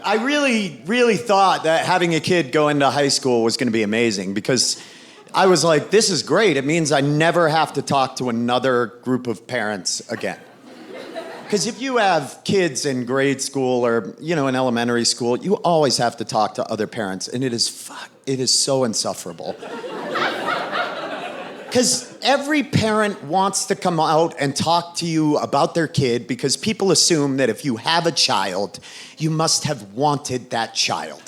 I really, really thought that having a kid go into high school was going to be amazing because I was like, this is great. It means I never have to talk to another group of parents again. Because if you have kids in grade school or, in elementary school, you always have to talk to other parents, and it is so insufferable. Because every parent wants to come out and talk to you about their kid because people assume that if you have a child, you must have wanted that child.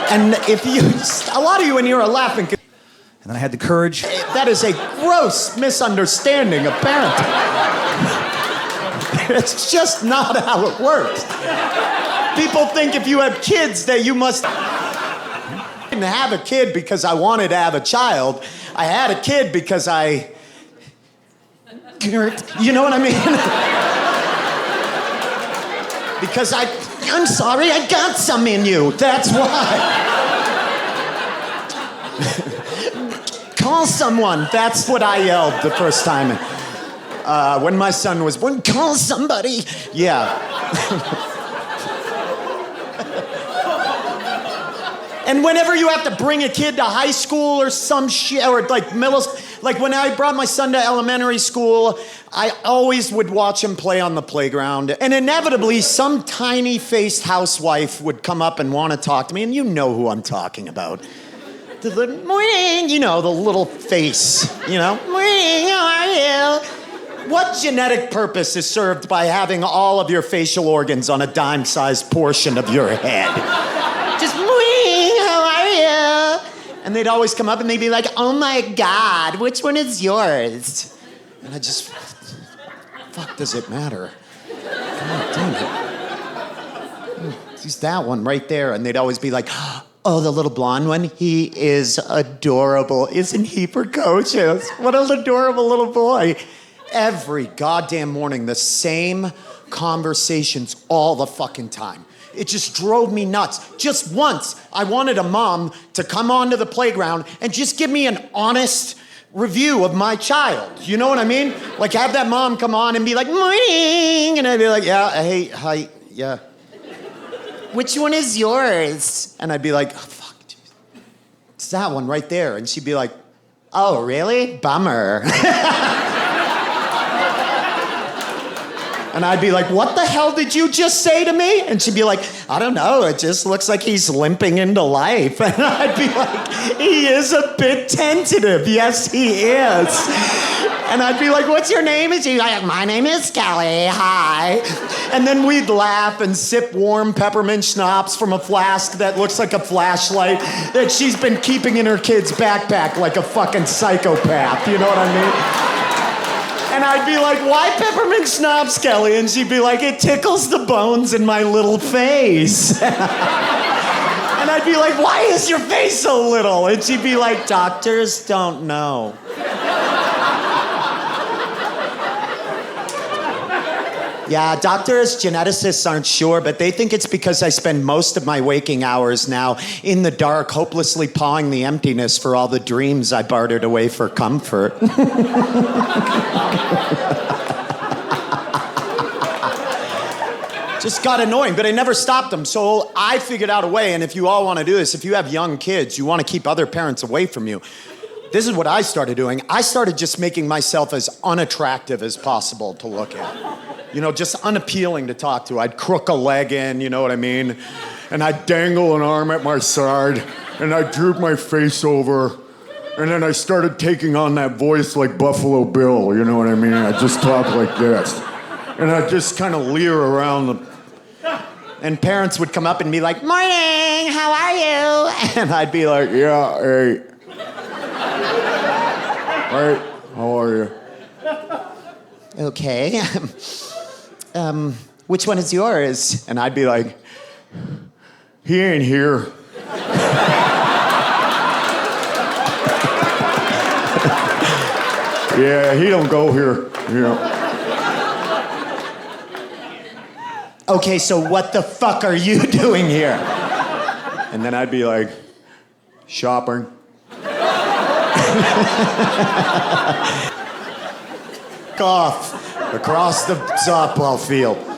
And a lot of you in here are laughing. And then I had the courage. That is a gross misunderstanding of parenting. It's just not how it works. People think if you have kids that you must... I didn't have a kid because I wanted to have a child. I had a kid because you know what I mean? Because I'm sorry, I got some in you. That's why. Call someone. That's what I yelled the first time. When my son was born, call somebody. Yeah. And whenever you have to bring a kid to high school or some shit, or like middle school, like when I brought my son to elementary school, I always would watch him play on the playground. And inevitably, some tiny-faced housewife would come up and want to talk to me, and you know who I'm talking about. The morning, the little face, morning, how are you? What genetic purpose is served by having all of your facial organs on a dime-sized portion of your head? Just morning, how are you? And they'd always come up and they'd be like, oh my God, which one is yours? And I just, fuck does it matter? God damn it. He's that one right there. And they'd always be like, oh, the little blonde one? He is adorable. Isn't he precocious? What an adorable little boy. Every goddamn morning, the same conversations all the fucking time. It just drove me nuts. Just once, I wanted a mom to come onto the playground and just give me an honest review of my child. You know what I mean? Like have that mom come on and be like, morning. And I'd be like, yeah, hey, hi, yeah. Which one is yours? And I'd be like, oh, fuck, geez. It's that one right there. And she'd be like, oh, really? Bummer. And I'd be like, what the hell did you just say to me? And she'd be like, I don't know, it just looks like he's limping into life. And I'd be like, he is a bit tentative. Yes, he is. And I'd be like, what's your name? And she'd be like, my name is Kelly, hi. And then we'd laugh and sip warm peppermint schnapps from a flask that looks like a flashlight that she's been keeping in her kid's backpack like a fucking psychopath. You know what I mean? And I'd be like, why peppermint schnapps, Kelly? And she'd be like, it tickles the bones in my little face. And I'd be like, why is your face so little? And she'd be like, doctors don't know. Yeah, doctors, geneticists aren't sure, but they think it's because I spend most of my waking hours now in the dark, hopelessly pawing the emptiness for all the dreams I bartered away for comfort. Just got annoying, but I never stopped them. So I figured out a way, and if you all want to do this, if you have young kids, you want to keep other parents away from you. This is what I started doing. I started just making myself as unattractive as possible to look at. Just unappealing to talk to. I'd crook a leg in, you know what I mean? And I'd dangle an arm at my side, and I'd droop my face over, and then I started taking on that voice like Buffalo Bill, you know what I mean? I'd just talk like this. And I'd just kind of leer around and parents would come up and be like, morning, how are you? And I'd be like, yeah, hey. Hey, how are you? Okay. Which one is yours? And I'd be like, he ain't here. Yeah, he don't go here. Yeah. Okay, so what the fuck are you doing here? And then I'd be like, shopping. Off. across the softball field.